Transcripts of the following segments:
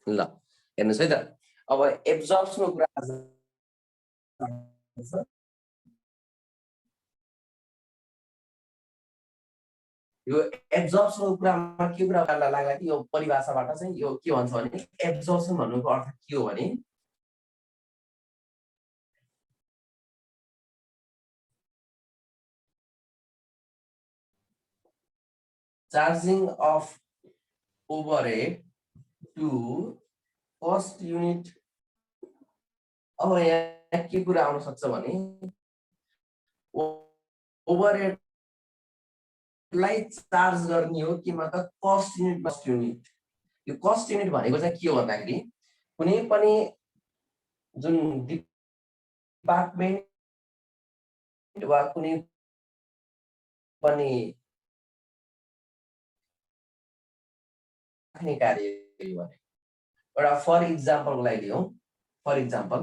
ल हेर्नुस् है त अब एब्जर्प्सनको कुरा यो एब्जर्प्सनको कुरामा के कुरा लाग्ला कि यो परिभाषाबाट चाहिँ यो के भन्छ भने एब्जर्प्सन भन्नुको अर्थ के हो भने charging of overhead to cost unit. अब यहाँ के कुरा आउन सक्छ भने ओभरहेडलाई चार्ज गर्ने हो कि मतलब कस्ट युनिट। यो कस्ट युनिट भनेको चाहिँ के हो भन्दाखेरि कुनै पनि जुन डिपार्टमेन्ट वा कुनै पनि कार्य भने एउटा फर इक्जाम्पलको लागि लियौँ। फर इक्जाम्पल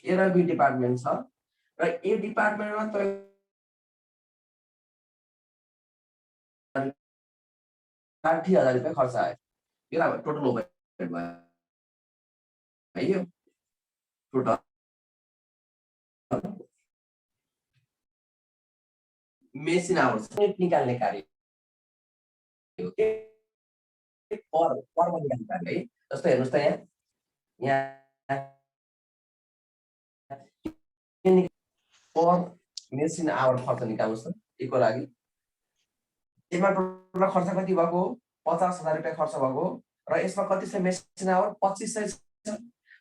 ए र बी डिपार्टमेन्ट छ र ए डिपार्टमेन्टमा त 60,000 रुपियाँ खर्च आयो। यो अब टोटल ओभरहेड भयो टोटल मेसिन आवर्स निकाल्ने कार्य हो के पर निकाल्ने कार्य है। जस्तो हेर्नुस् त यहाँ पर मेसिन आवर खर्च निकाल्नुस् त यसको लागि यसमा टोटल खर्च कति भएको 50,000 रुपियाँ खर्च भएको र यसमा कति छ मेसिन आवर 2500 छ।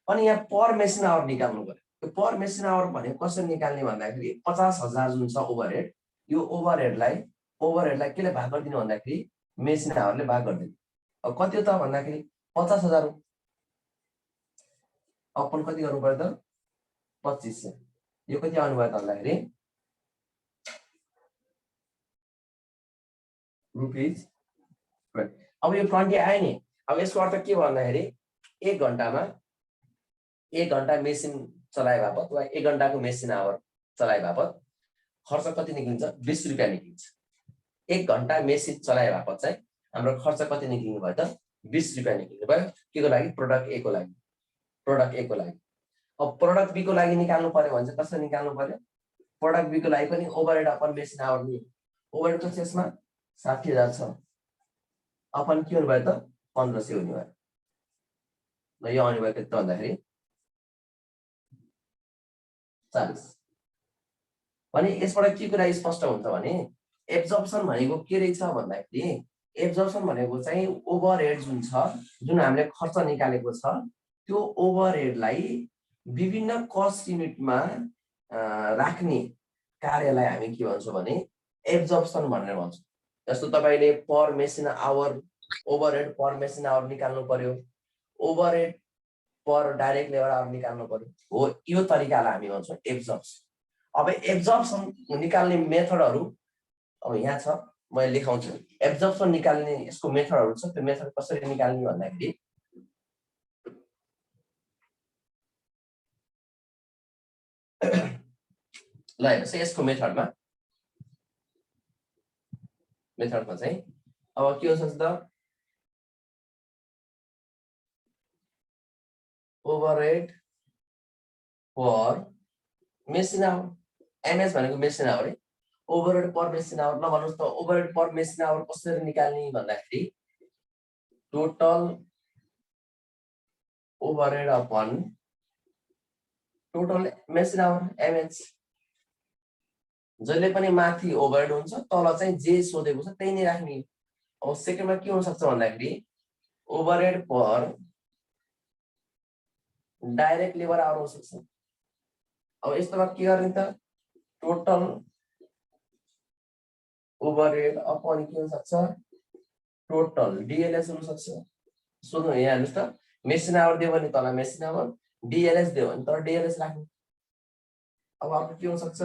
अनि यहाँ पर मेसिन आवर निकाल्नु पर्यो। यो पर मेसिन आवर भनेको कसरी निकाल्ने भन्दाखेरि 50,000 जुन छ ओभरहेड यो ओभरहेडलाई केले भाग गरिदिनु भन्दाखेरि मेसिन आवरले भाग गरिदिनु। अब कति हो त भन्दाखेरि 50,000 हो। अपन कति गर्नु पर्यो त 2500। यो कति आउनु भयो त भन्दाखेरि रुपीज। अब यो 20 आयो नि। अब यसको अर्थ के भन्दाखेरि 1 घण्टा मेसिन चलाए बापत वा 1 घण्टाको मेसिन आवर चलाए बापत खर्च कति निक्लिन्छ 20 रुपियाँ निक्लिन्छ। 1 घण्टा मेसिन चलाए बापत चाहिँ हाम्रो खर्च कति निक्लिनु भयो त 20 रुपियाँ निक्लिनु भयो। केको लागि प्रोडक्ट ए को लागि। अब प्रोडक्ट बी को लागि निकाल्नु पर्यो भने चाहिँ कसरी निकाल्नु पर्यो। प्रोडक्ट बी को लागि पनि ओभरहेड अपन मेसिन आवर नि ओभरहेड त यसमा 60,000 छ अपन के हुनु भयो त 1500 हुनु भयो। ल यो आउनु भयो कति त भन्दाखेरि 40। भने यसबाट के कुरा स्पष्ट हुन्छ भने एब्जर्प्सन भनेको के रहेछ भन्दाखेरि एब्जर्प्सन भनेको चाहिँ ओभरहेड जुन छ जुन हामीले खर्च निकालेको छ त्यो ओभरहेडलाई विभिन्न कस्ट युनिटमा राख्ने कार्यलाई हामी के भन्छौँ भने एब्जर्प्सन भनेर भन्छौँ। जस्तो तपाईले per machine hour overhead per machine hour निकाल्नु पर्यो। Overhead per direct labour hour निकाल्नु पर्यो। हो यो तरिकालाई हामी भन्छौँ एब्जर्प्सन। अब एब्जर्प्सन निकाल्ने मेथडहरु अब यहाँ छ म लेखाउँछु। एब्जर्प्सन निकाल्ने यसको मेथडहरु छ। त्यो मेथड कसरी निकाल्ने भन्दाखेरि ल हेर्नुस् यसको मेथडमा चाहिँ अब के हुन्छ त overhead per machine hour MS भनेको मेसिन आवर है। ओभरहेड पर मेसिन आवर ल भन्नुस् त ओभरहेड पर मेसिन आवर कसरी निकाल्ने भन्दाखेरि total overhead upon total machine hour MH. जहिले पनि माथि ओभरहेड हुन्छ तल चाहिँ जे सोधेको छ त्यही नै राख्ने। अब सेकेन्डमा के हुन सक्छ भन्दाखेरि overhead per direct labour our हो सक्छ। अब यस्तोमा के गर्ने त टोटल ओभरहेड अपन के हुन सक्छ टोटल डीएलएस हुन सक्छ। सोध्नु यहाँ हेर्नुस् त मेसिन आवर दियो भने तल मेसिन आवर डीएलएस दियो भने तर डीएलएस राख्नु। अब अर्को के हुन सक्छ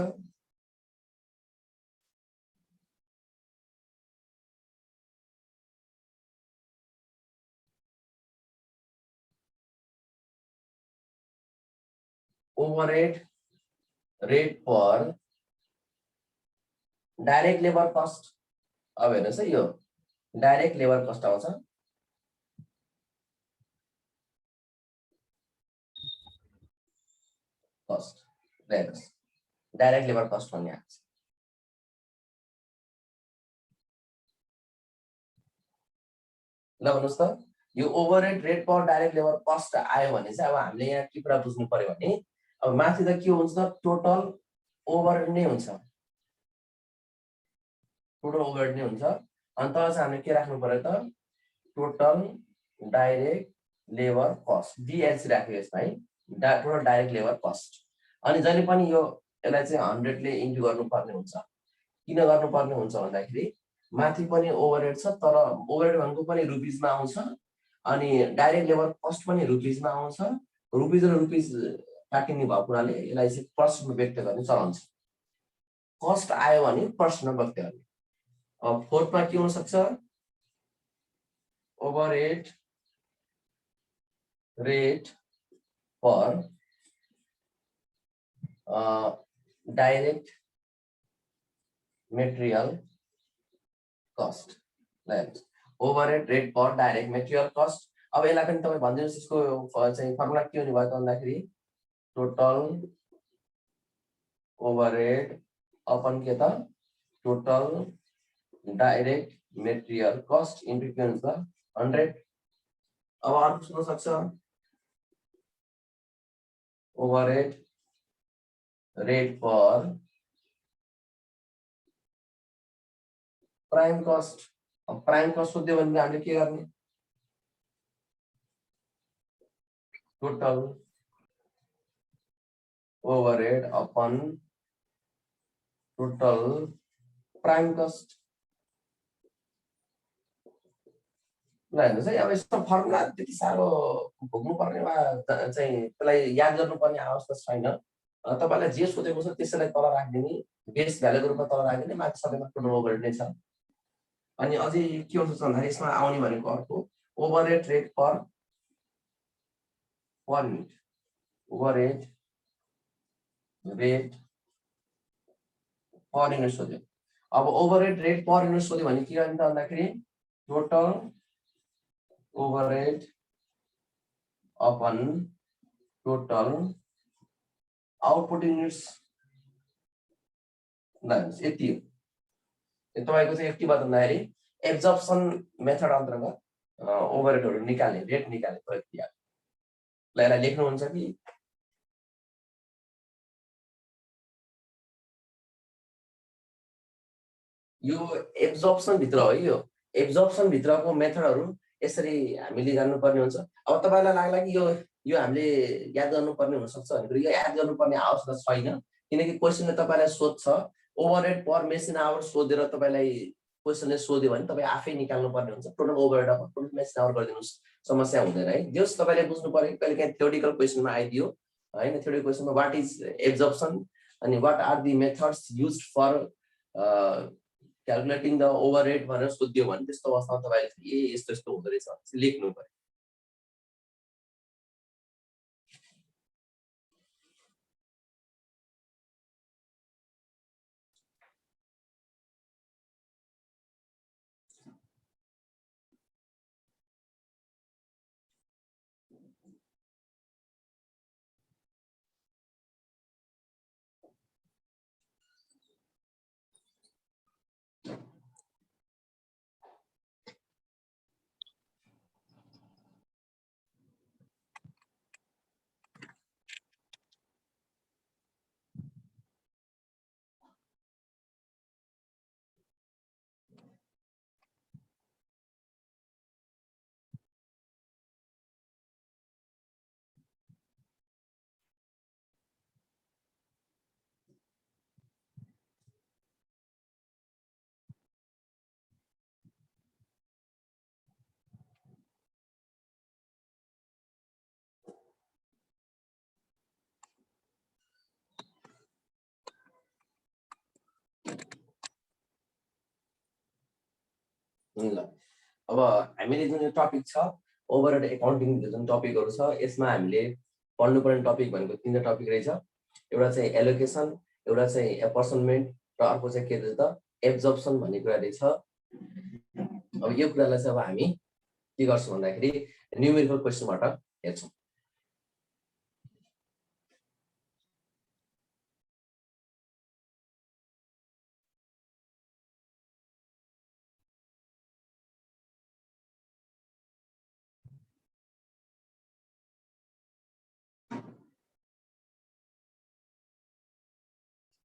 overhead rate per direct labour cost. अब हेर्नुहोस् है, यो डाइरेक्ट लेबर कस्ट आउँछ, कस्ट हेर्नुहोस् डाइरेक्ट लेबर कस्ट भन्ने आएको छ। ल भन्नुहोस् त, यो overhead rate per direct labour cost आयो भने चाहिँ अब हामीले यहाँ के कुरा बुझ्नु पर्यो भने अब माथि त के हुन्छ त टोटल ओभरहेड नै हुन्छ, टोटल ओभरहेड नै हुन्छ। अनि तल चाहिँ हामीले के राख्नु पर्यो त टोटल डाइरेक्ट लेबर कस्ट डिएलसी राखेको यसमा है, टोटल डाइरेक्ट लेबर कस्ट। अनि जहिले पनि यो यसलाई चाहिँ 100 ले इन्टु गर्नुपर्ने हुन्छ। किन गर्नुपर्ने हुन्छ भन्दाखेरि माथि पनि ओभरहेड छ तर ओभरहेड भनेको पनि रुपिजमा आउँछ अनि डाइरेक्ट लेबर कस्ट पनि रुपिजमा आउँछ। रुपिज र रुपिज काटिने भएको कुराले यसलाई चाहिँ पर्सेन्टमा व्यक्त गर्ने चलन छ। कस्ट आयो भने पर्सेन्टमा व्यक्त गर्ने। अब फोर्थमा के हुन सक्छ overhead rate per direct material cost, overhead rate per direct material cost. अब यसलाई पनि तपाईँ भनिदिनुहोस् यसको चाहिँ फर्मुला के हुने भयो त भन्दाखेरि टोटल ओभरहेड अपन के त total direct material cost into के हुन्छ 100। अब अर्को सुन्न सक्छ ओभरहेड रेट पर प्राइम कस्ट। अब प्राइम कस्ट सोध्यो भने हामीले के गर्ने total overhead upon total prime cost. ल हेर्नुहोस् है, अब यस्तो फर्मुला त्यति साह्रो भोग्नुपर्ने वा चाहिँ त्यसलाई याद गर्नुपर्ने आवश्यकता छैन। तपाईँलाई जे सोधेको छ त्यसैलाई तल राखिदिने, बेस भ्यालुको रूपमा तल राखिदिने, माथि सबैमा टोटल ओभरहेड नै छ। अनि अझै के हुन्छ भन्दाखेरि यसमा आउने भनेको अर्को overhead rate per unit, overhead rate per unit सोध्यो। अब ओभरहेड रेट पर युनिट सोध्यो भने के गर्ने त भन्दाखेरि total overhead upon total output units. यति हो। तपाईँको चाहिँ के भयो भन्दाखेरि एब्जर्प्सन मेथड अन्तर्गत ओभरहेडहरू निकाल्ने रेट निकाल्ने प्रक्रिया। ल यसलाई लेख्नुहुन्छ कि यो एब्जर्प्सन भित्र हो। यो एब्जर्प्सन भित्रको मेथडहरू यसरी हामीले जान्नुपर्ने हुन्छ। अब तपाईँलाई लाग्ला कि यो हामीले याद गर्नुपर्ने हुनसक्छ भनेर यो याद गर्नुपर्ने आवश्यकता छैन, किनकि क्वेसनले तपाईँलाई सोध्छ ओभरहेड पर मेसिन आवर सोधेर तपाईँलाई क्वेसनले सोध्यो भने तपाईँ आफै निकाल्नुपर्ने हुन्छ total overhead of total machine hour गरिदिनुहोस्, समस्या हुँदैन है। जस तपाईँले बुझ्नु पर्यो कहिले काहीँ थ्योरिटिकल क्वेसनमा आइदियो होइन, थ्योरिटिकल क्वेसनमा वाट इज एब्जर्प्सन अनि what are the methods used for calculating the overhead भनेर सोध्यो भने त्यस्तो अवस्थामा तपाईँले यस्तो यस्तो हुँदो रहेछ लेख्नु पर्यो। ल अब हामीले जुन टपिक छ ओभरहेड एकाउन्टिङ जुन टपिकहरू छ यसमा हामीले पढ्नुपर्ने टपिक भनेको 3 टपिक रहेछ। एउटा चाहिँ एलोकेसन, एउटा चाहिँ एपर्सनमेन्ट र अर्को चाहिँ के रहेछ त एब्जर्प्सन भन्ने कुरा रहेछ। अब यो कुरालाई चाहिँ अब हामी के गर्छौँ भन्दाखेरि न्युमेरिकल क्वेसनबाट हेर्छौँ।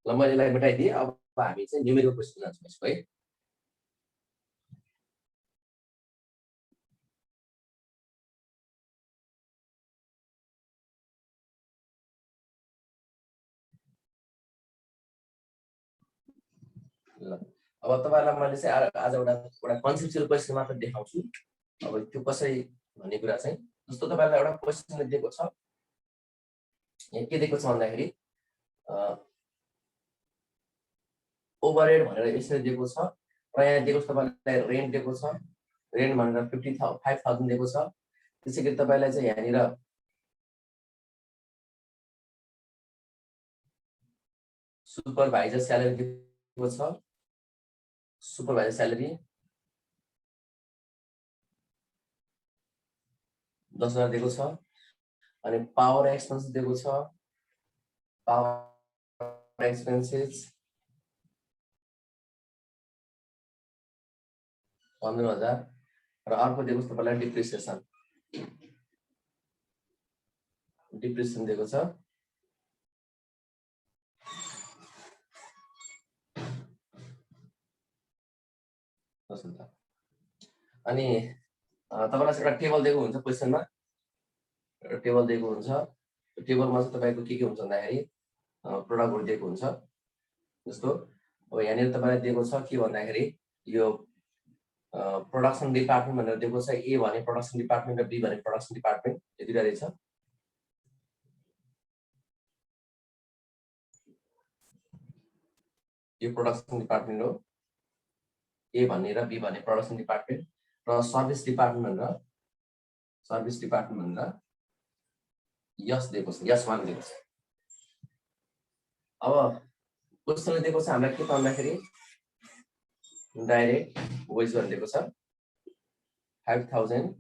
ल मैले यसलाई मेटाइदिएँ। अब हामी चाहिँ न्युमेरिकल क्वेसन जान्छौँ यसको है। ल अब तपाईहरुलाई मैले चाहिँ आज एउटा कन्सेप्चुअल क्वेसन मात्र देखाउँछु। अब त्यो कसरी भन्ने कुरा चाहिँ जस्तो तपाईहरुलाई एउटा क्वेसन दिएको छ। यहाँ के दिएको छ भन्दाखेरि ओभरहेड भनेर यसरी दिएको छ र यहाँ दिएको छ तपाईलाई रेन्ट दिएको छ। रेन्ट भनेर 5,000 दिएको छ। त्यसैगरी तपाईलाई चाहिँ यहाँनिर सुपरभाइजर स्यालेरी दिएको छ। सुपरभाइजर स्यालेरी 10,000 दिएको छ। अनि पावर एक्सपेन्सेस दिएको छ। पावर एक्सपेन्सेस 15,000 र अर्को दिएको छ तपाईलाई डिप्रिसिएसन दिएको छ। अनि तपाईलाई एउटा टेबल दिएको हुन्छ क्वेसनमा। एउटा टेबल दिएको हुन्छ। त्यो टेबलमा चाहिँ तपाईको के हुन्छ भन्दाखेरि प्रोडक्टहरु दिएको हुन्छ। जस्तो अब यहाँनिर तपाईलाई दिएको छ के भन्दाखेरि यो प्रोडक्सन डिपार्टमेन्ट भनेर दिएको छ। ए भने प्रोडक्सन डिपार्टमेन्ट र बी भने प्रोडक्सन डिपार्टमेन्ट, यो दुईटा रहेछ। यो प्रोडक्सन डिपार्टमेन्ट हो ए भन्ने र बी भन्ने प्रोडक्सन डिपार्टमेन्ट र सर्भिस डिपार्टमेन्ट भनेर यस दिएको छ, यस मान दिएको छ। अब क्वेसनले दिएको छ हामीलाई के भन्दाखेरि डाइरेक्ट वेज भनेर दिएको छ 5,000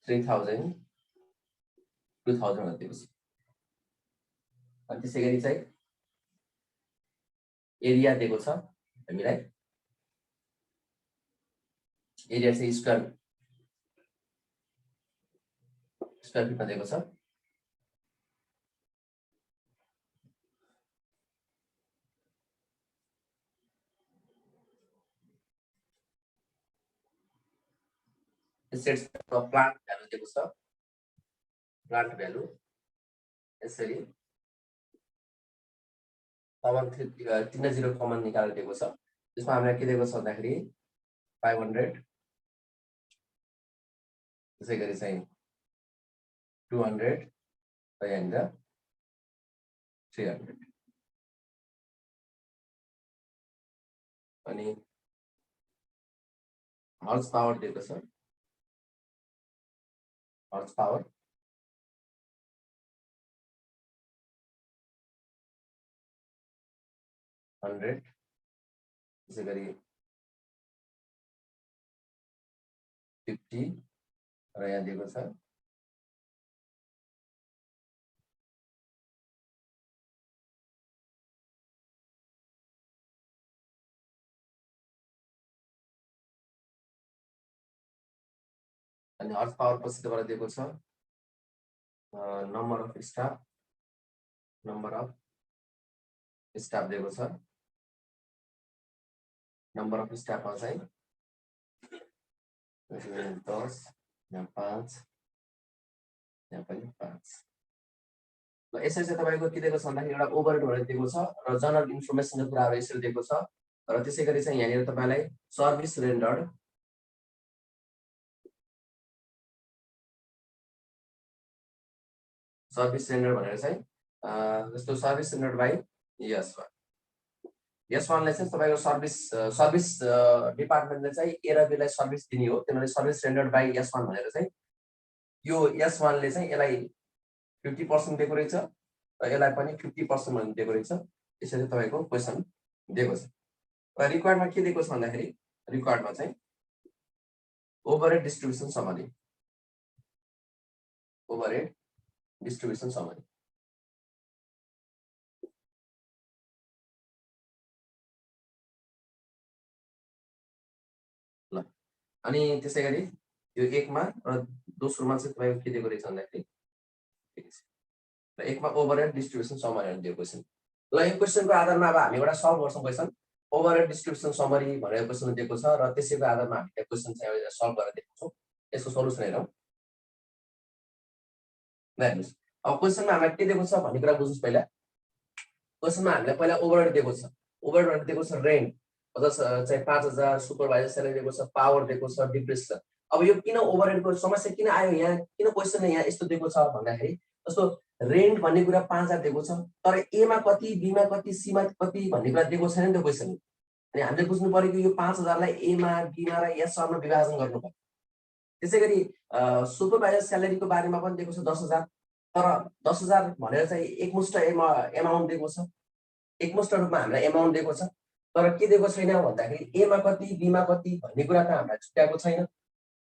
3,000 2,000 भनेर दिएको छ। अनि त्यसैगरी चाहिँ एरिया दिएको छ हामीलाई। एरिया चाहिँ स्क्वायर फिटमा दिएको छ। सेट्स प्लान्ट भ्यालु दिएको छ। प्लान्ट भ्यालु यसरी कमन 3 कमन निकालेर दिएको छ। त्यसमा हामीलाई के दिएको छ भन्दाखेरि 500 त्यसैगरी चाहिँ 200 र यहाँनिर 300। अनि हर्स पावर दिएको छ। हर्स पावर 100 त्यसैगरी 50 र यहाँ दिएको छ अनि हर्स पावर पछि तपाईलाई दिएको छ नम्बर अफ स्टाफ दिएको छ। नम्बर अफ स्टाफमा चाहिँ 10 यहाँ 5 यहाँ पनि 5। ल यसरी चाहिँ तपाईको के दिएको छ भन्दाखेरि एउटा ओभरहेड भनेर दिएको छ र जनरल इन्फर्मेसनको कुराहरु यसरी दिएको छ। र त्यसैगरी चाहिँ यहाँनिर तपाईलाई सर्भिस रेन्डर्ड भनेर चाहिँ जस्तो सर्भिस रेन्डर्ड बाइ यस1 ले चाहिँ तपाईको सर्भिस डिपार्टमेन्टले चाहिँ ए र बी लाई सर्भिस दिने हो। त्यसैले सर्भिस रेन्डर्ड बाइ यस1 भनेर चाहिँ यो यस1 ले चाहिँ यसलाई 50% दिएको रहेछ र यसलाई पनि 50% भन्ने दिएको रहेछ। यसरी तपाईको क्वेशन दिएको छ। र रिक्वायर्डमा के दिएको छ भन्दाखेरि रिक्वायर्डमा चाहिँ overhead distribution summary, overhead distribution summary. ल अनि त्यसैगरी यो 1 मा र दोस्रोमा चाहिँ तपाईको के दिएको रहेछ भन्दाखेरि र 1 मा ओभरहेड डिस्ट्रिब्युसन समरी दिएको छ। ल यो क्वेशनको आधारमा अब हामी एउटा सल्भ गर्छौं क्वेशन। ओभरहेड डिस्ट्रिब्युसन समरी भनेर क्वेशन दिएको छ र त्यसैको आधारमा हामीले क्वेशन चाहिँ सल्भ गरेर देखाउँछौं। यसको सल्युसन हेरौं। ल हेर्नुस्, अब क्वेशनमा हामीलाई के दिएको छ भन्ने कुरा बुझ्नुस्। पहिला क्वेशनमा हामीलाई पहिला ओभरहेड दिएको छ। ओभरहेड दिएको छ रेन्ट चाहिँ 5000, सुपरभाइजर स्यालेरी दिएको छ, पावर दिएको छ, डिप्रेसन। अब यो किन ओभरहेडको समस्या किन आयो यहाँ, किन क्वेशनमा यहाँ यस्तो दिएको छ भन्दाखेरि जस्तो रेन्ट भन्ने कुरा 5000 दिएको छ, तर ए मा कति, बी मा कति, सी मा कति भन्ने कुरा दिएको छैन नि त्यो क्वेशन। अनि हामीले बुझ्नु पर्यो कि यो 5000 लाई ए मा, बी मा र एस मा विभाजन गर्नु पर्यो। त्यसैगरी सुपरभाइजर स्यालेरीको बारेमा पनि दिएको छ 10000, तर 10000 भनेर चाहिँ एकमुष्ट एमाउन्ट दिएको छ। एकमुष्ट रूपमा हामीलाई एमाउन्ट दिएको छ, तर के दिएको छैन भन्दाखेरि ए मा कति, बी मा कति भन्ने कुरा त हामीलाई छुट्याएको छैन।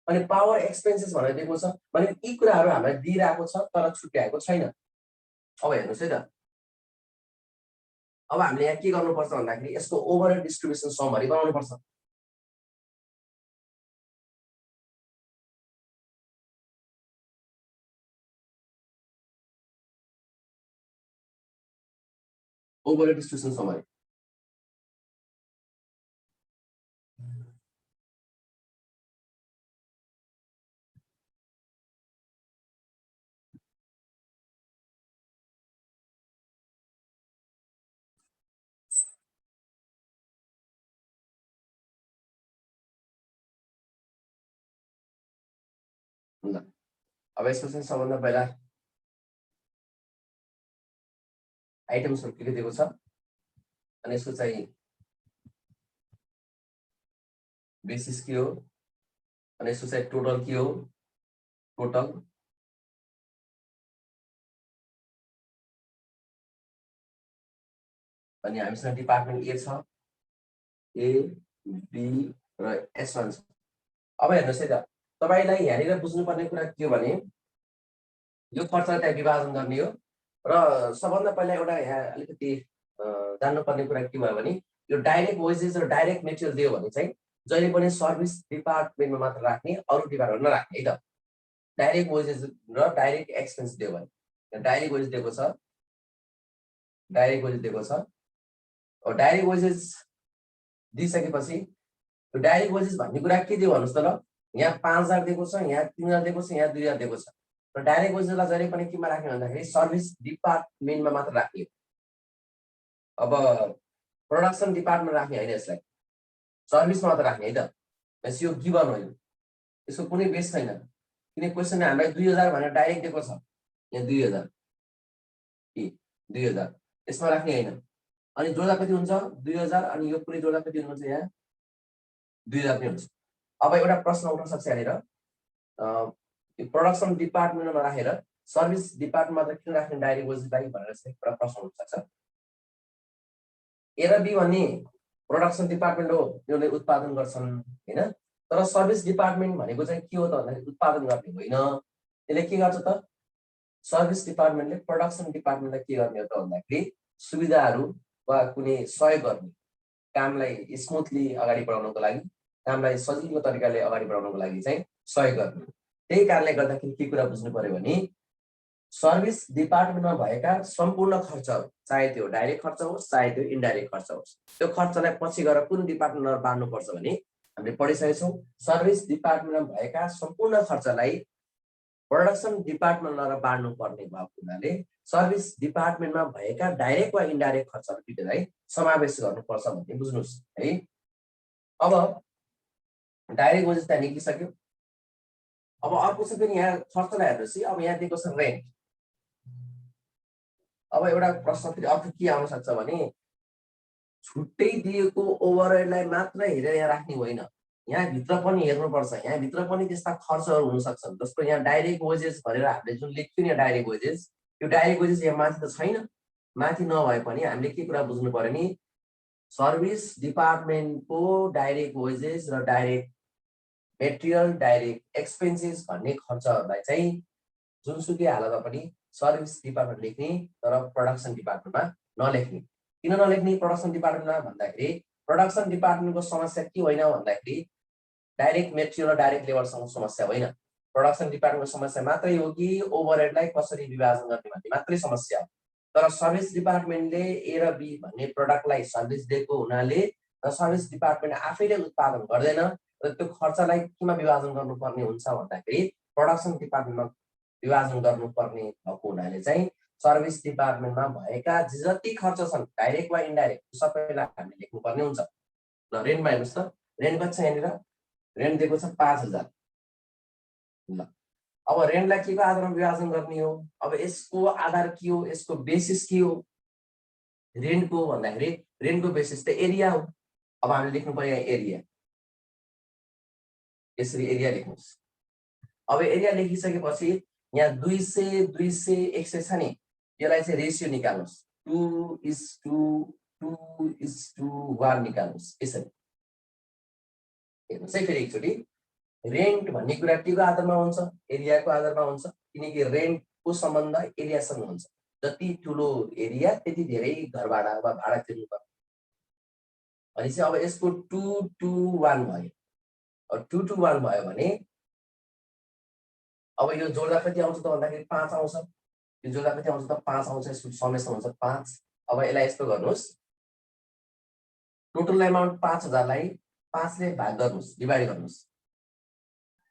अनि पावर एक्सपेन्सेस भनेर दिएको छ भने यी कुराहरू हामीलाई दिइरहेको छ तर छुट्याएको छैन। अब हेर्नुस् है त, अब हामीले यहाँ के गर्नुपर्छ भन्दाखेरि यसको ओभरहेड डिस्ट्रिब्युसन समरी बनाउनु पर्छ। ओभरहेड डिस्ट्रिब्युसन समरी ल अब यसको चाहिँ सबभन्दा पहिला आइटम्सहरु के दिएको छ अनि यसको चाहिँ बेसिस के हो अनि यसको चाहिँ टोटल के हो, टोटल अनि हामीसँग डिपार्टमेन्ट ए छ, ए बी र एस1 छ। अब हेर्नुस् है त, तपाईलाई यहाँनिर बुझ्नुपर्ने कुरा के हो भने यो खर्चलाई त्यहाँ विभाजन गर्ने हो र सबभन्दा पहिला एउटा यहाँ अलिकति जान्नुपर्ने कुरा के भयो भने यो डाइरेक्ट वेजेस र डाइरेक्ट मेटेरियल दियो भने चाहिँ जहिले पनि सर्भिस डिपार्टमेन्टमा मात्र राख्ने, अरु डिपार्टमेन्टमा नराख्ने है त। डाइरेक्ट वेजेस र डाइरेक्ट एक्सपेन्स दियो भने डाइरेक्ट वेजेस दिएको छ, डाइरेक्ट वेजेस दिएको छ। अब डाइरेक्ट वेजेस दिइसकेपछि यो डाइरेक्ट वेजेस भन्ने कुरा के दियो भन्नुस् त ल, यहाँ 5000 दिएको छ, यहाँ 3000 दिएको छ, यहाँ 2000 दिएको छ। र डाइरेक्ट वेजेसलाई जहिले पनि केमा राख्ने भन्दाखेरि सर्भिस डिपार्टमेन्टमा मात्र राख्ने। अब प्रोडक्सन डिपार्टमेन्ट राख्ने हैन, यसलाई सर्भिसमा मात्र राख्ने है त। यो गिभन हो, यसको कुनै बेस छैन किन क्वेशनले हामीलाई 2000 भनेर डाइरेक्ट दिएको छ, यहाँ 2000 2000 यसमा राख्ने हैन। अनि जोड्दा कति हुन्छ 2000 अनि यो पुरै जोड्दा कति हुन्छ यहाँ 2000 पनि हुन्छ। अब एउटा प्रश्न उठ्न सक्छ यहाँनिर, प्रोडक्सन डिपार्टमेन्टमा राखेर सर्भिस डिपार्टमेन्टमा त किन राख्ने डाइरेक्ट वेजेसलाई भनेर चाहिँ एउटा प्रश्न उठ्न सक्छ। ए र बी भन्ने प्रोडक्सन डिपार्टमेन्ट हो, यसले उत्पादन गर्छन् हैन, तर सर्भिस डिपार्टमेन्ट भनेको चाहिँ के हो त भन्दाखेरि उत्पादन गर्ने होइन। यसले के गर्छ त, सर्भिस डिपार्टमेन्टले प्रोडक्सन डिपार्टमेन्टलाई के गर्ने हो त भन्दाखेरि सुविधाहरू वा कुनै सहयोग गर्ने, कामलाई स्मुथली अगाडि बढाउनको लागि, कामलाई सजिलो तरिकाले अगाडि बढाउनको लागि चाहिँ सहयोग गर्ने। त्यही कारणले गर्दाखेरि के कुरा बुझ्नु पर्यो भने सर्भिस डिपार्टमेन्टमा भएका सम्पूर्ण खर्चहरू, चाहे त्यो डाइरेक्ट खर्च होस् चाहे त्यो इन्डाइरेक्ट खर्च होस्, त्यो खर्चलाई पछि गएर कुन डिपार्टमेन्टमा बाँड्नुपर्छ भने हामीले पढिसकेका छौँ। सर्भिस डिपार्टमेन्टमा भएका सम्पूर्ण खर्चलाई प्रोडक्सन डिपार्टमेन्टमा बाँड्नु पर्ने भएको हुनाले सर्भिस डिपार्टमेन्टमा भएका डाइरेक्ट वा इन्डाइरेक्ट खर्चहरू दुईटैलाई समावेश गर्नुपर्छ भन्ने बुझ्नुस् है। अब डाइरेक्ट वेजेस त्यहाँ निक्लिसक्यो। अब अर्को चाहिँ फेरि यहाँ खर्चलाई हेर्नुहोस् है। अब यहाँ दिएको छ रेन्ट। अब एउटा प्रश्न फेरि अर्को के आउन सक्छ भने छुट्टै दिएको ओभरहेडलाई मात्र हेरेर यहाँ राख्ने होइन, यहाँ भित्र पनि हेर्नुपर्छ। यहाँ भित्र पनि त्यस्ता खर्चहरू हुन सक्छन् जसको यहाँ डाइरेक्ट वेजेस भनेर हामीले जुन लेख्थ्यौँ नि डाइरेक्ट वेजेस, यो डाइरेक्ट वेजेस यहाँ माथि त छैन, माथि नभए पनि हामीले के कुरा बुझ्नु पर्यो नि, सर्भिस डिपार्टमेन्टको डाइरेक्ट वेजेस र डाइरेक्ट मेटेरियल डाइरेक्ट एक्सपेन्सेस भन्ने खर्चहरूलाई चाहिँ जुनसुकै हालतमा पनि सर्भिस डिपार्टमेन्ट लेख्ने तर प्रोडक्सन डिपार्टमेन्टमा नलेख्ने। किन नलेख्ने प्रोडक्सन डिपार्टमेन्टमा भन्दाखेरि प्रोडक्सन डिपार्टमेन्टको समस्या के होइन भन्दाखेरि डाइरेक्ट मेटेरियल र डाइरेक्ट लेबरसँग समस्या होइन, प्रोडक्सन डिपार्टमेन्टको समस्या मात्रै हो कि ओभरहेडलाई कसरी विभाजन गर्ने भन्ने मात्रै समस्या हो। तर सर्भिस डिपार्टमेन्टले ए र बी भन्ने प्रडक्टलाई सर्भिस दिएको हुनाले र सर्भिस डिपार्टमेन्ट आफैले उत्पादन गर्दैन र त्यो खर्चलाई केमा विभाजन गर्नुपर्ने हुन्छ भन्दाखेरि प्रोडक्सन डिपार्टमेन्टमा विभाजन गर्नुपर्ने भएको हुनाले चाहिँ सर्भिस डिपार्टमेन्टमा भएका जति खर्च छन् डाइरेक्ट वा इन्डाइरेक्ट सबैलाई हामीले लेख्नुपर्ने हुन्छ। ल रेन्टमा हेर्नुहोस् त, रेन्ट कति छ यहाँनिर, रेन्ट दिएको छ 5000। ल अब रेन्टलाई के को आधारमा विभाजन गर्ने हो, अब यसको आधार के हो, यसको बेसिस के हो रेन्टको भन्दाखेरि रेन्टको बेसिस त एरिया हो। अब हामीले लेख्नु पर्यो एरिया, यसरी एरिया लेख्नुहोस्। अब एरिया लेखिसकेपछि यहाँ 200 200 100 छ नि, यसलाई चाहिँ रेसियो निकाल्नुहोस्, 2:1 निकाल्नुहोस्। यसरी हेर्नुहोस् है फेरि एकचोटि, रेन्ट भन्ने कुरा के को आधारमा हुन्छ, एरियाको आधारमा हुन्छ, किनकि रेन्टको सम्बन्ध एरियासँग हुन्छ। जति ठुलो एरिया त्यति धेरै घर भाडा वा भाडा तिर्नु पर्छ। भनेपछि अब यसको 2:1 भयो। 2:1 भयो भने अब यो जोड्दा कति आउँछ त भन्दाखेरि 5 आउँछ। यो जोड्दा कति आउँछ त 5 आउँछ, यसको समेसन हुन्छ 5। अब यसलाई यस्तो गर्नुहोस्, टोटल एमाउन्ट 5000 लाई 5 ले भाग गर्नुहोस्, डिभाइड गर्नुहोस्।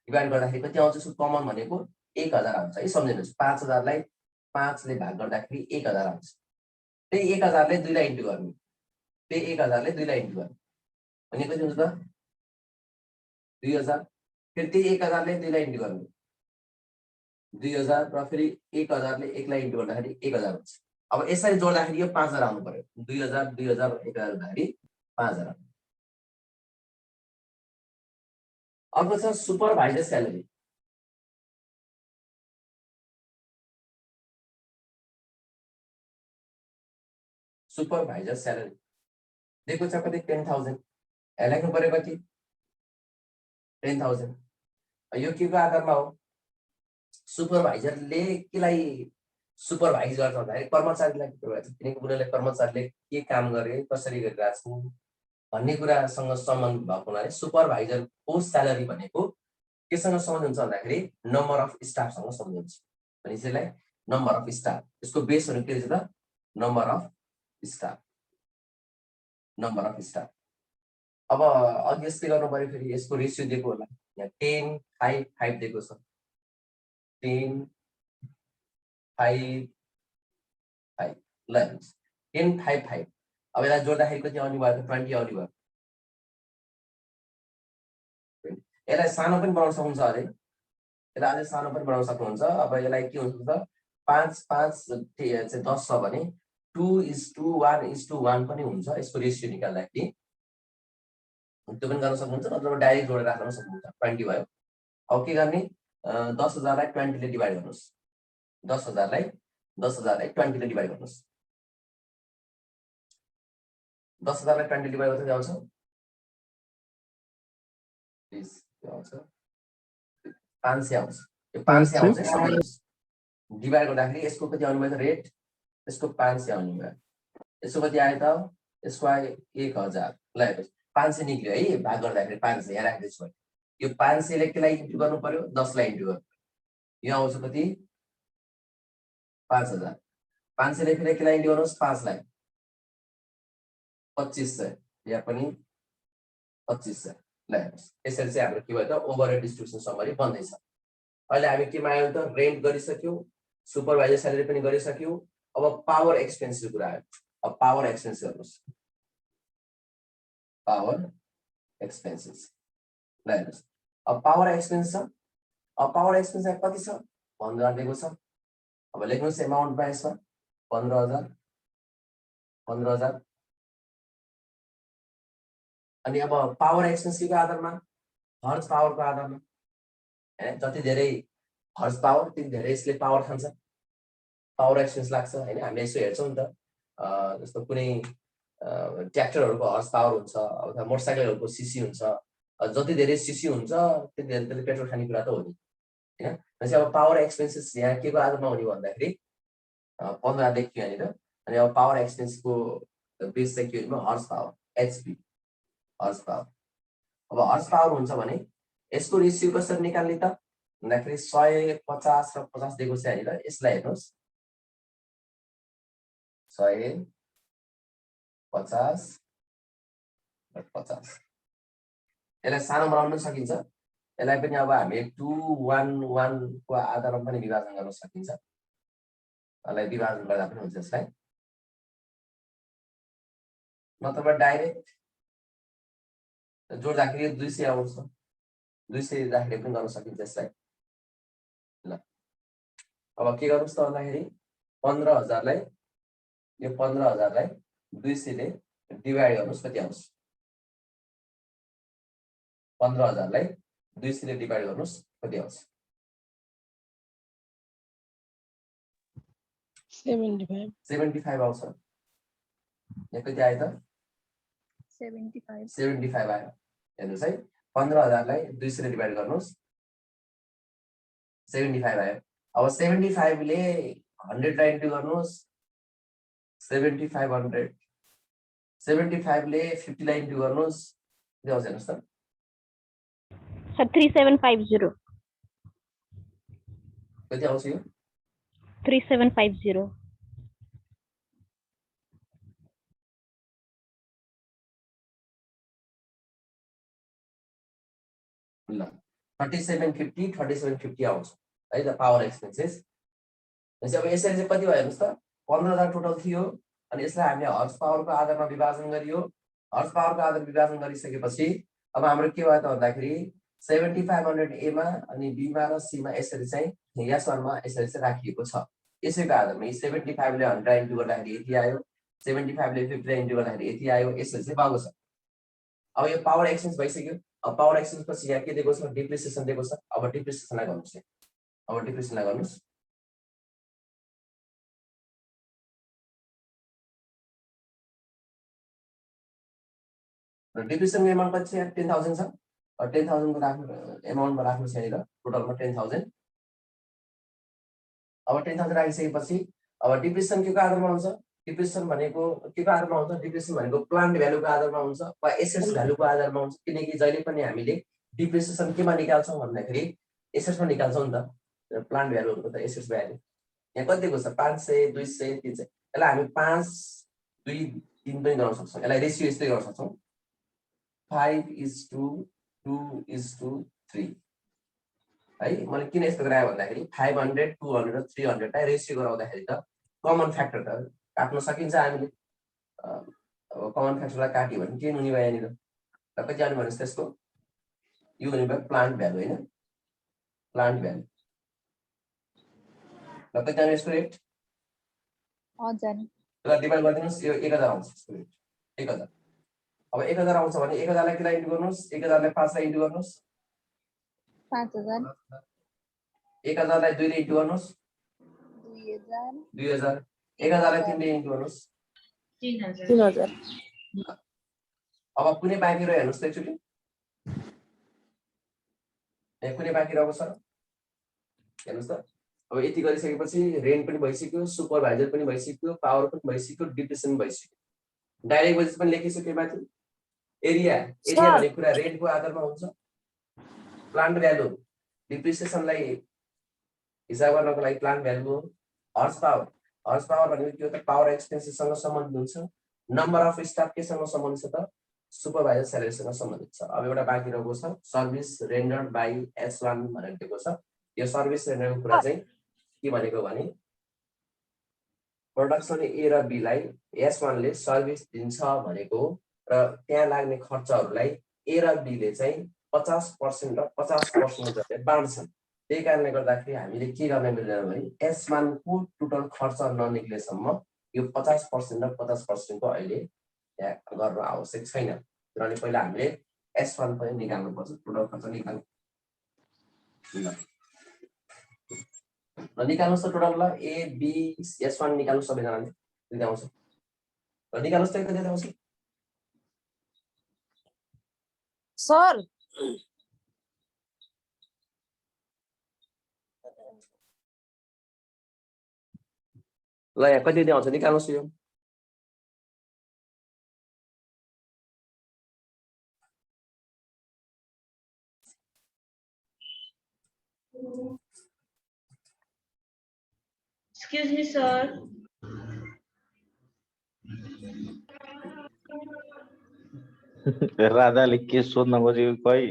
डिभाइड गर्दाखेरि कति आउँछ, यसको कमन भनेको 1000 आउँछ है, सम्झिनुहोस्। 5000 लाई 5 ले भाग गर्दाखेरि 1000 आउँछ। त्यही 1000 ले 2 लाई इन्टु गर्ने, त्यही 1000 ले 2 लाई इन्टु गर्ने भने कति हुन्छ त 2000। फेरि त्यही 1000 ले 2 लाई इन्टु गर्ने 2000 र फेरि 1000 ले 1 लाई इन्टु गर्दाखेरि 1000 हुन्छ। अब यसरी जोड्दाखेरि यो 5000 आउनु पर्यो। 2000 2000 1000 गर्दाखेरि 5000। अर्को छ सुपरभाइजर स्यालेरी। सुपरभाइजर स्यालेरी दिएको छ कति 10000, लेख्नु पर्यो कति 10000। यो के को आधारमा हो, सुपरभाइजरले केलाई सुपरभाइज गर्छ भन्दाखेरि कर्मचारीलाई सुपरभाइज, किनकि उनीहरूले कर्मचारीले के काम गरे कसरी गरिरहेको छु भन्ने कुरासँग सम्बन्ध भएको हुनाले सुपरभाइजरको स्यालेरी भनेको केसँग सम्बन्ध हुन्छ भन्दाखेरि नम्बर अफ स्टाफसँग सम्बन्ध हुन्छ। भनेपछि यसलाई नम्बर अफ स्टाफ, यसको बेसहरू के रहेछ त number of staff, number of staff. अब अघि यस्तै गर्नु पर्यो, फेरि यसको रेसियो दिएको होला, यहाँ 10:5:5 दिएको छ, 10:5:5। ल हेर्नुहोस् 10:5:5। अब यसलाई जोड्दाखेरि कति आउने भयो त 20 आउने भयो। यसलाई सानो पनि बनाउन सक्नुहुन्छ अरे, यसलाई अझै सानो पनि बनाउन सक्नुहुन्छ। अब यसलाई के हुन्छ त 5:5 चाहिँ 10 छ भने 2:1:1 पनि हुन्छ। यसको रेसियो निकाल्दाखेरि त्यो पनि गर्न सक्नुहुन्छ, नत्र डाइरेक्ट जोडेर राख्न सक्नुहुन्छ। 20 भयो। अब के गर्ने, 10000 लाई 20 ले डिभाइड गर्नुहोस्, 10000 लाई 20 ले डिभाइड गर्नुहोस्। 10000 लाई 20 डिभाइड गर्दा के आउँछ 500 आउँछ। यो 500 आउँछ सम्झिनुहोस्। डिभाइड गर्दाखेरि यसको कति आउनु भयो रेट, यसको 500 आउनु भयो। यसको कति आयो त, यसको आयो 1000। ल हेर्नुहोस् 500 निक्ल्यो है, भाग गर्दाखेरि 500 यहाँ राख्दैछु। यो 500 ले केलाई इन्टु गर्नु पर्यो, 10 लाई इन्टु गर्नु पर्यो। यो आउँछ कति 5000। 500 ले फेरि केलाई इन्टु गर्नुहोस् 5 लाई 2500, यहाँ पनि 2500। ल हेर्नुहोस् यसरी चाहिँ हाम्रो के भयो त ओभरहेड डिस्ट्रिब्युसन समरी बन्दैछ। अहिले हामी केमा आयौँ त, रेन्ट गरिसक्यौँ, सुपरभाइजर स्यालेरी पनि गरिसक्यौँ। अब पावर एक्सपेन्सको कुरा आयो। अब पावर एक्सपेन्स गर्नुहोस्, पावर एक्सपेन्सेस। ल हेर्नुहोस् अब पावर एक्सपेन्स छ। अब पावर एक्सपेन्स कति छ 15000 दिएको छ। अब लेख्नुहोस् एमाउन्ट मा यसमा 15000 15000। अनि अब पावर एक्सपेन्सको आधारमा हर्स पावरको आधारमा हैन, जति धेरै हर्स पावर त्यति धेरै यसले पावर खान्छ। पावर एक्सपेन्स लाग्छ हैन हामीले यसो हेर्छौं नि त जस्तो कुनै ट्र्याक्टरहरुको हर्स पावर हुन्छ अथवा मोटरसाइकलहरुको सीसी हुन्छ जति धेरै सीसी हुन्छ त्यति धेरै त्यसले पेट्रोल खाने कुरा त हो नि हैन भनेपछि अब पावर एक्सपेन्सेस यहाँ केको आधारमा हुने भन्दाखेरि 15 देखियो यहाँनिर अनि अब पावर एक्सपेन्सको बेस चाहिँ के हो horse power HP horse power अब हर्स पावर हुन्छ भने यसको रेसियो कसरी निकाल्ने त भन्दाखेरि 150 र 50 दिएको छ यहाँनिर यसलाई हेर्नुस् 100 50 र 50 यसलाई सानो बनाउन सकिन्छ यसलाई पनि अब हामीले 211 को आधारमा पनि विभाजन गर्न सकिन्छ यसलाई विभाजन गर्दा पनि हुन्छ यसलाई नत्र डाइरेक्ट जोड्दाखेरि 200 आउँछ 200 राखेर पनि गर्न सकिन्छ यसलाई ल अब के गर्नुस् त भन्दाखेरि 15000 लाई यो 15000 लाई 200 ले डिवाइड गर्नुस् कति आउँछ 15000 लाई 200 ले डिवाइड गर्नुस् कति आउँछ 75 आउँछ यहाँ कति आयो त 75 आयो हेर्नुस् है 15000 लाई 200 ले डिवाइड गर्नुस् 75 आयो अब 75 ले 100 लाई इन्टु गर्नुस् 7500 75 ले 50 लाई इन्टु गर्नुस् के आउँछ हेर्नुस् त सर 3750 कति आउँछ यो 3750 ल 3750 आउँछ है त पावर एक्सपेन्सेस त्यसै अब यसरी चाहिँ कति भयो हेर्नुस् त 15000 टोटल थियो अनि यसलाई हामीले हर्स पावरको आधारमा विभाजन गरियो हर्स पावरको आधारमा विभाजन गरिसकेपछि अब हाम्रो के भयो त भन्दाखेरि 7500 ए मा अनि बी मा र सी मा यसरी चाहिँ S1 मा यसरी चाहिँ राखिएको छ यसैको आधारमा 75 ले 100 इन्टु गर्दाखेरि यति आयो 75 ले 50 इन्टु गर्दाखेरि यति आयो यसरी चाहिँ पाएको छ अब यो पावर एक्सचेन्ज भइसक्यो अब पावर एक्सचेन्ज पछि यहाँ के दिएको छ डिप्रिसिएसन दिएको छ अब डिप्रिसिएसनलाई गर्नुस् अब डिप्रिसिएसनलाई गर्नुस् र डिप्रिसिएसनको एमाउन्ट कति छ 10000 छ 10000 को राख्नु एमाउन्टमा राख्नुस् यहाँनिर टोटलमा 10000 अब 10000 राखिसकेपछि अब डिप्रिसिएसन के को आधारमा हुन्छ डिप्रिसिएसन भनेको के को आधारमा हुन्छ डिप्रिसिएसन भनेको प्लान्ट भ्यालुको आधारमा हुन्छ वा एसेट्स भ्यालुको आधारमा हुन्छ किनकि जहिले पनि हामीले डिप्रिसिएसन केमा निकाल्छौं भन्दाखेरि एसेट्समा निकाल्छौं नि त प्लान्ट भ्यालुहरुको त एसेट्स भ्यालु यहाँ कति दिएको छ 500 200 300 यसलाई हामी 5 2 3 पनि गर्न सक्छौं यसलाई रेशियो यस्तै गर्न सक्छौं 5:2:3 है मैले किन यस्तो गराए भन्दाखेरि 500 200 र 300 लाई रेशियो गराउँदाखेरि त कमन फ्याक्टर त काट्न सकिन्छ हामीले अब कमन फ्याक्टरलाई काट्यो भने के हुने भयो यहाँनिर र कति आउने भनेस् त्यसको यो हुने भयो प्लान्ट भ्यालु हैन प्लान्ट भ्यालु ल कति आउने यसको रेट हजुर ल डिभाइड गरिदिनुस् यो 1000 आउँछ यसको रेट 1000 अब 1000 आउँछ भने 1000 लाई केलाई इन्टु गर्नुस् 1000 लाई 5 लाई इन्टु गर्नुस् 5000 1000 लाई 2 ले इन्टु गर्नुस् 2000 1000 लाई 3 ले इन्टु गर्नुस् 3000 अब कुनै बाँकी रह्यो हेर्नुस् त एकचोटि यहाँ कुनै बाँकी रहेको छ हेर्नुस् त अब यति गरिसकेपछि रेन्ट पनि भइसक्यो सुपरभाइजर पनि भइसक्यो पावर पनि भइसक्यो डिप्रिसिएसन भइसक्यो डाइरेक्ट वेजेस पनि लेखिसक्यो माथि एरिया भनेको कुरा रेन्टको आधारमा हुन्छ प्लान्ट भ्यालु डिप्रिसिएसनलाई हिसाब गर्नको लागि प्लान्ट भ्यालु हो हर्स पावर भनेको के हो त पावर एक्सपेन्सेससँग सम्बन्धित हुन्छ नम्बर अफ स्टाफ केसँग सम्बन्धित छ त सुपरभाइजर स्यालेरीसँग सम्बन्धित छ अब एउटा बाँकी रहेको छ सर्भिस रेन्डर्ड बाइ S1 भनेर दिएको छ यो सर्भिस रेन्डरको कुरा चाहिँ के भनेको भने प्रोडक्सन ए र बी लाई S1 ले सर्भिस दिन्छ भनेको र त्यहाँ लाग्ने खर्चहरुलाई ए र बी ले चाहिँ 50% र 50% गरेर बाँड्छन् त्यही कारणले गर्दाखेरि हामीले के गर्न मिल्दैन भने S1 को टोटल खर्च ननिक्लेसम्म यो 50% र 50% को अहिले यहाँ गर्न आवश्यक छैन किनभने पहिला हामीले S1 पनि निकाल्नु पर्छ टोटल खर्च निकाल्नु र निकाल्नुहोस् त टोटल ल ए बी S1 निकाल्नुहोस् सबैजनाले कति आउँछ र निकाल्नुहोस् त कति आउँछ सर ल यहाँ कति आउँछ निकाल्नुहोस् यो Excuse me, sir. राधाले के सोध्न खोजेको खै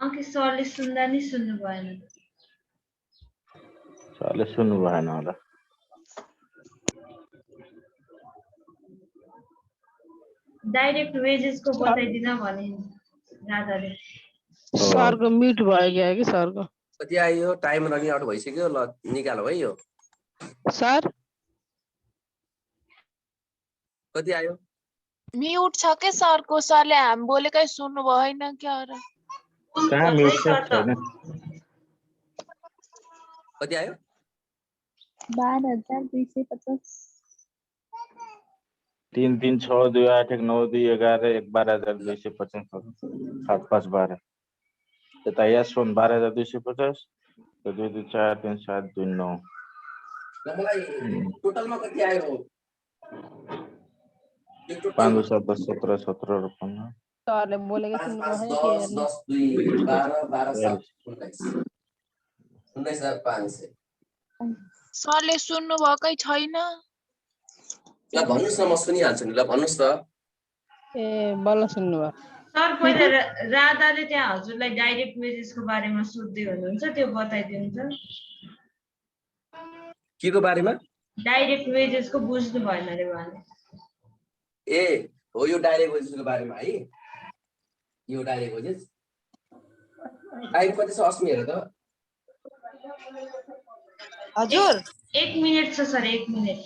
Okay, सरले सुन्दा नि सुन्नु भएन सरले सुन्नु भएन होला डाइरेक्ट वेजेस को बताइदिन भने राधाले सरको म्युट भयो क्या कि सरको कति आयो टाइम रनिङ आउट भइसक्यो ल निकाल्नु है यो सर कति आयो म्युट छ के सरको सरले हामी बोलेकै सुन्नु भएन क्या र कहाँ म्युट छैन कति आयो 12,250 3 3 6 2 8 1 9 2 11 12,250 7 5 12 यता S1 12,250 2 2 4 3 7 2 9 ल मलाई टोटलमा कति आयो 5 7 17 17 र 15 सरले बोलेकै 5 सुन्नु 5 भएन 10 10 2 12 12 7 19 19,500 सरले सुन्नु भएकै छैन ल भन्नुस् न म सुनिहाल्छु नि ल भन्नुस् त ए बल्ल सुन्नु भयो सर पहिला राधाले त्यहाँ हजुरलाई डाइरेक्ट वेजेस को बारेमा सोध्दै हुनुहुन्छ त्यो बताइदिनु त के को बारेमा डाइरेक्ट वेजेस को बुझ्नु भएन रे उहाँले ए हो यो डाइरेक्ट वेजेसको बारेमा है यो डाइरेक्ट वेजेस टाइम कति छ अस्मि हेर त हजुर 1 मिनेट छ सर 1 मिनेट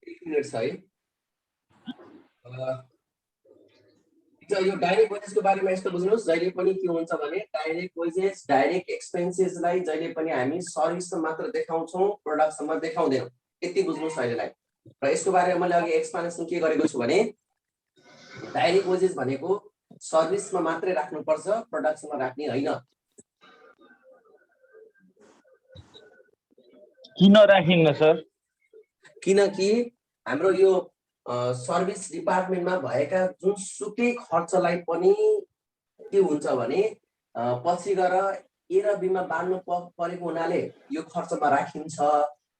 1 मिनेट छ है यो डाइरेक्ट वेजेसको बारेमा यस्तो बुझ्नुहोस् जहिले पनि के हुन्छ भने डाइरेक्ट वेजेस डाइरेक्ट एक्सपेन्सेसलाई जहिले पनि हामी सर्भिसमा मात्र देखाउँछौँ प्रोडक्टसम्म देखाउँदैनौँ यति बुझ्नुहोस् अहिलेलाई र यसको बारेमा मैले अघि एक्सप्लेनेसन के गरेको छु भने डाइरेक्ट वेजेस भनेको सर्भिसमा मात्रै राख्नुपर्छ प्रोडक्टसम्म राख्ने होइन किन राखिन्न सर किनकि हाम्रो यो सर्भिस डिपार्टमेन्टमा भएका जुनसुकै खर्चलाई पनि के हुन्छ भने पछि गएर ए र बीमा बाँड्नु परेको हुनाले यो खर्चमा राखिन्छ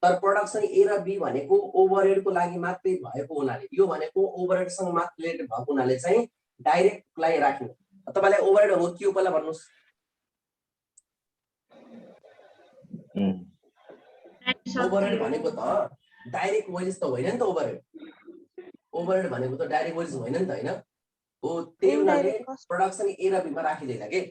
तर प्रोडक्सन ए र बी भनेको ओभरहेडको लागि मात्रै भएको हुनाले यो भनेको ओभरहेडसँग मात्र रिलेटेड भएको हुनाले चाहिँ डाइरेक्टलाई राख्नु तपाईलाई ओभरहेड हो के हो पहिला भन्नुस् ओभरहेड भनेको त डाइरेक्ट वेजेस त होइन नि त ओभरहेड भनेको त डाइरेक्ट वेजेस होइन नि त हैन हो त्यही हुनाले प्रोडक्सन ए र बीमा राखिदैन के